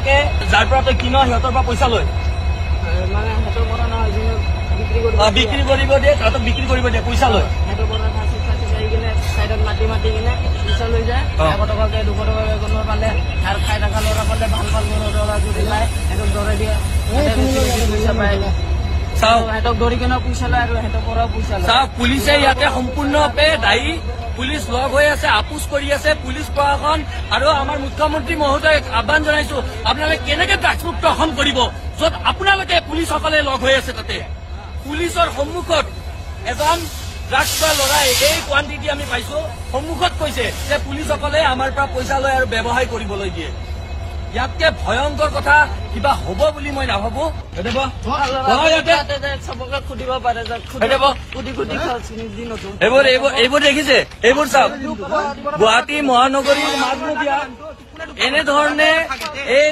বিলাকে যাৰ পৰা তই কিন সিহঁতৰ পৰা পইচা লয় মানে হেতৰ পৰা নহয় বিক্ৰী কৰিব দিয়ে তাহাঁতক বিক্ৰী কৰিব দিয়ে পইচা লয় হেতৰ পৰা ফাঁচি যাই কিনে চাইডত মাটি কিনে পইচা লৈ যায় 100 টকাকে 200 টকাকে কোনো পালে আৰু খাই থকা ল'ৰা পালে ভাল ল'ৰা যদি পায় হেতক ধৰাই দিয়ে পইচা পায় হেতক ধৰি কিনে পইচা লয় আৰু হেতৰ পৰা পইচা লয় পুলিচে ইয়াতে সম্পূৰ্ণৰূপে দায়ী পুলিচ লগ হৈ আছে আপোচ কৰি আছে পুলিচ প্ৰশাসন আৰু আমাৰ মুখ্যমন্ত্ৰী মহোদয়ক আহ্বান জনাইছো আপোনালোকে কেনেকে ড্ৰাগছমুক্ত অসম কৰিব য'ত আপোনালোকে পুলিচসকলে লগ হৈ আছে তাতে পুলিচৰ সন্মুখত এজন ড্ৰাগছ খোৱা ল'ৰাই এই কোৱান্টিটি আমি পাইছো সন্মুখত কৈছে যে পুলিচসকলে আমাৰ পৰা পইচা লয় আৰু ব্যৱসায় কৰিবলৈ দিয়ে ইয়াতকে ভয়ংকৰ কথা কিবা হ'ব বুলি মই নাভাবো সুধিব পাৰে এইবোৰ দেখিছে এইবোৰ চাওক গুৱাহাটী মহানগৰীৰ মাজমজিয়া এনেধৰণে এই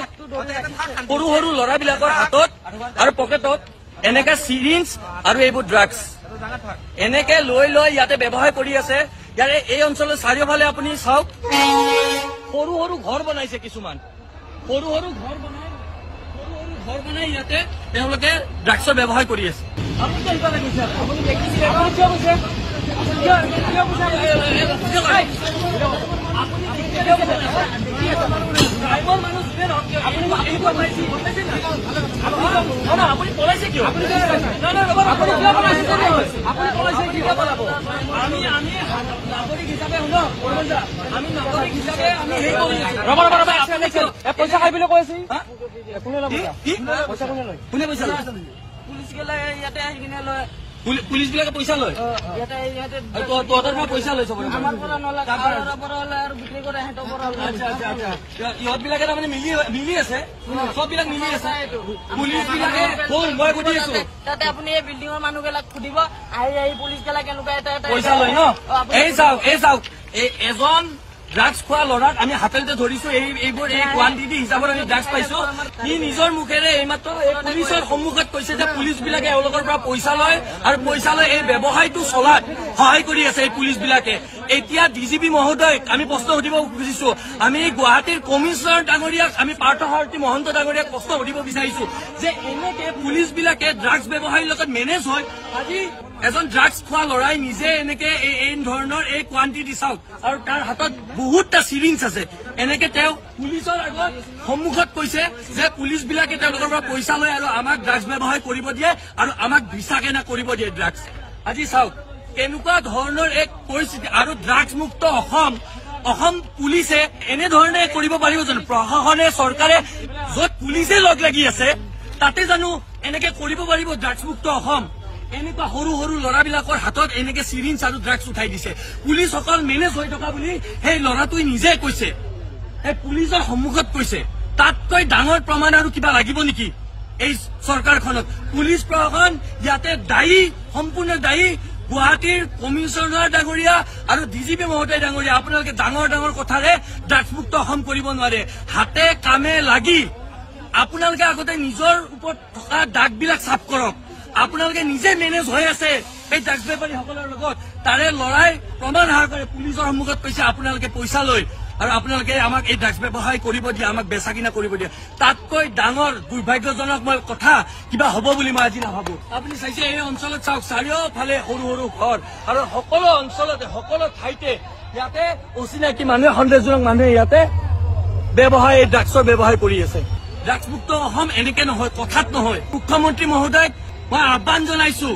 সৰু সৰু ল'ৰাবিলাকৰ হাতত আৰু পকেটত এনেকে চিৰিঞ্জ আৰু এইবোৰ ড্ৰাগছ এনেকে লৈ লৈ ইয়াতে ব্যৱসায় কৰি আছে ইয়াৰে এই অঞ্চলৰ চাৰিওফালে আপুনি চাওক সৰু সৰু ঘৰ বনাইছে কিছুমান সৰু সৰু ঘৰ বনাই ইয়াতে তেওঁলোকে ড্ৰাগছৰ ব্যৱসায় কৰি আছে আপুনি পলাইছে কিয় আমি নাগৰিক হিচাপে আমি নাগৰিক হিচাপে আমি পইচা খাই বুলি কৈ আছে কোনে পইচা লয় পুলিচ গেলে ইয়াতে আহি কিনে লয় পুলিচ বিলাকে পইচা লয় তহঁতৰ পৰা পইচা লৈ চব আমাৰ পৰা নলয় পৰা হলে আৰু বিক্ৰী কৰে সিহঁতৰ পৰা ইহঁত বিলাকে তাৰমানে মিলি আছে চব বিলাক মিলি আছে পুলিচ বিলাকে মই সুধি আছো তাতে আপুনি এই বিল্ডিঙৰ মানুহবিলাক সুধিব আহি পুলিচ গেলা কেনেকুৱা এটা পইচা লয় ন এই চাওক এজন ড্ৰাগছ খোৱা ল'ৰাক আমি হাতেলতে ধৰিছো এইবোৰ এই কোৱান্টিটি হিচাপত আমি ড্ৰাগছ পাইছো সি নিজৰ মুখেৰে এইমাত্ৰ পুলিচৰ সন্মুখত কৈছে যে পুলিচ বিলাকে এওঁলোকৰ পৰা পইচা লয় আৰু পইচা লৈ এই ব্যৱসায়টো চলাত সহায় কৰি আছে এই পুলিচ বিলাকে এতিয়া ডিজিপি মহোদয়ক আমি প্ৰশ্ন সুধিব খুজিছো আমি গুৱাহাটীৰ কমিশনাৰ ডাঙৰীয়াক আমি পাৰ্থসাৰথী মহন্ত ডাঙৰীয়াক প্ৰশ্ন সুধিব বিচাৰিছো যে এনেকে পুলিচ বিলাকে ড্ৰাগছ ব্যৱসায়ীৰ লগত মেনেজ হয় আজি এজন ড্ৰাগছ খোৱা ল'ৰাই নিজে এনেকে এই ধৰণৰ এই কোৱান্টিটি চাওক আৰু তাৰ হাতত বহুতটা চিৰিঞ্জ আছে এনেকে তেওঁ পুলিচৰ আগত সন্মুখত কৈছে যে পুলিচ বিলাকে তেওঁলোকৰ পৰা পইচা লয় আৰু আমাক ড্ৰাগছ ব্যৱসায় কৰিব দিয়ে আৰু আমাক ভিছা কেনা কৰিব দিয়ে ড্ৰাগছ আজি চাওক কেনেকুৱা ধৰণৰ এক পৰিস্থিতি আৰু ড্ৰাগছ মুক্ত অসম পুলিচে এনেধৰণে কৰিব পাৰিব জানো প্ৰশাসনে চৰকাৰে য'ত পুলিচে লগ লাগি আছে তাতে জানো এনেকে কৰিব পাৰিব ড্ৰাগছ মুক্ত অসম এনেকুৱা সৰু সৰু ল'ৰাবিলাকৰ হাতত এনেকে চিৰিঞ্জ আৰু ড্ৰাগছ উঠাই দিছে পুলিচসকল মেনেজ হৈ থকা বুলি সেই ল'ৰাটোৱে নিজে কৈছে এই পুলিচৰ সন্মুখত কৈছে তাতকৈ ডাঙৰ প্ৰমাণ আৰু কিবা লাগিব নেকি এই চৰকাৰখনত পুলিচ প্ৰশাসন ইয়াতে দায়ী সম্পূৰ্ণ দায়ী গুৱাহাটীৰ কমিশনাৰ ডাঙৰীয়া আৰু ডিজিপি মহোদয় ডাঙৰীয়া আপোনালোকে ডাঙৰ ডাঙৰ কথাৰে ড্ৰাগছ মুক্ত অসম কৰিব নোৱাৰে হাতে কামে লাগি আপোনালোকে আগতে নিজৰ ওপৰত থকা দাগবিলাক চাফ কৰক আপোনালোকে নিজে মেনেজ হৈ আছে এই ড্ৰাগছ বেপাৰীসকলৰ লগত তাৰে লৰাই প্ৰমাণ আহাৰ কৰে পুলিচৰ সন্মুখত কৈছে আপোনালোকে পইচা লয় আৰু আপোনালোকে আমাক এই ড্ৰাগছ ব্যৱসায় কৰিব দিয়ে আমাক বেচা কিনা কৰিব দিয়ে তাতকৈ ডাঙৰ দুৰ্ভাগ্যজনক মই কথা কিবা হ'ব বুলি মই আজি নাভাবো আপুনি চাইছে এই অঞ্চলত চাওক চাৰিওফালে সৰু সৰু ঘৰ আৰু সকলো অঞ্চলতে সকলো ঠাইতে ইয়াতে অচিনাকি মানুহে সন্দেহজনক মানুহে ইয়াতে ব্যৱসায় ড্ৰাগছৰ ব্যৱসায় কৰি আছে ড্ৰাগছ মুক্ত অসম এনেকে নহয় কথাত নহয় মুখ্যমন্ত্ৰী মহোদয়ক মই আহ্বান জনাইছো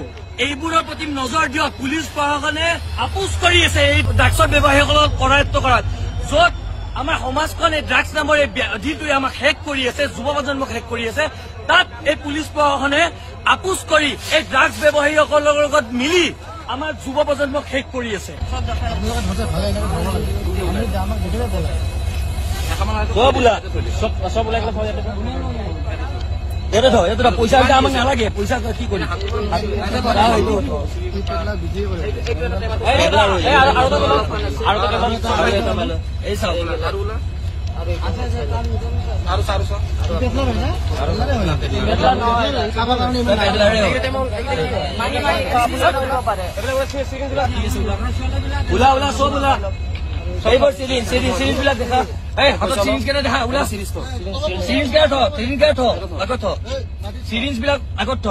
এইবোৰৰ প্ৰতি নজৰ দিয়ক পুলিচ প্ৰশাসনে আপোচ কৰি আছে এই ড্ৰাগছৰ ব্যৱসায়ীসকলক কৰায়ত্ব কৰাত য'ত আমাৰ সমাজখনে ড্ৰাগছ নামৰ এই ব্যাধিটোৱে আমাক শেষ কৰি আছে যুৱ প্ৰজন্মক শেষ কৰি আছে তাত এই পুলিচ প্ৰশাসনে আপোচ কৰি এই ড্ৰাগছ ব্যৱসায়ীসকলৰ লগত মিলি আমাৰ যুৱ প্ৰজন্মক শেষ কৰি আছে পইচা আমাক নালাগে পইচা কি কৰিম ওলা চব ওলা এইবোৰ চিৰিঞ্জ বিলাক দেখা এই হাতত চিৰিঞ্জ কেনে দেখা ওলা চিৰিঞ্জ কেনে থ চিৰিঞ্জ কেনে থ আগত থ চিৰিঞ্জ বিলাক আগত থ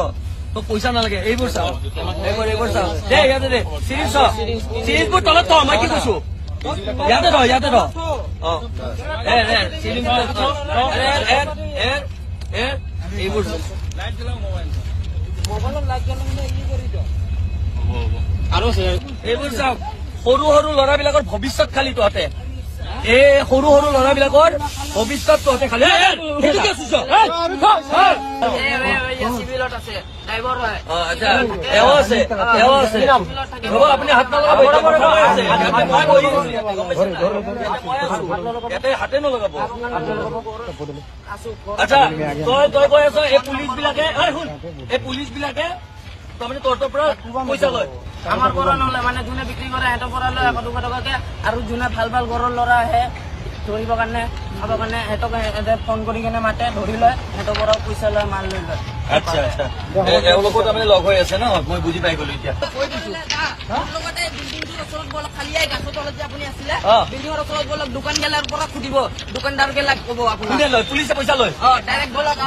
তোক পইচা নালাগে এইবোৰ চাও এইবোৰ চাও দে ইয়াতে দে চিৰিঞ্জ থ চিৰিঞ্জবোৰ তলত থ মই কি কৈছো ইয়াতে থ অ চিৰিঞ্জ এইবোৰ আৰু এইবোৰ চাওক সৰু সৰু ল'ৰাবিলাকৰ ভৱিষ্যত খালি তহঁতে এই সৰু সৰু ল'ৰাবিলাকৰ ভৱিষ্যত তহঁতে খালি চিভিলত আছে ড্ৰাইভাৰ হয় এও আছে হ'ব আপুনি হাত নলগাব ইয়াতে হাতে নলগাব আচ্ছা তই কৈ আছ এই পুলিচ বিলাকে তাৰমানে তোৰ পৰা পইচা লয় আমাৰ পৰা নলয় মানে যোনে বিক্ৰী কৰে সিহঁতৰ পৰা লয় 100-200 টকাকে আৰু যোনে ভাল ভাল ঘৰৰ ল'ৰা আহে ধৰিবৰ কাৰণে খাবৰ কাৰণে সিহঁতক ফোন কৰি কিনে মাতে ধৰি লয় সিহঁতৰ পৰা পইচা লয় মাল লৈ লয় আচ্ছা এওঁলোকো তাৰমানে লগ হৈ আছে ন মই বুজি পাই গলো এতিয়া দোকান গেলাৰ পৰা সুধিব দোকানদাৰ গেলাক কব আপুনি পুলিচে পইচা লয় ডাইৰেক্ট বলক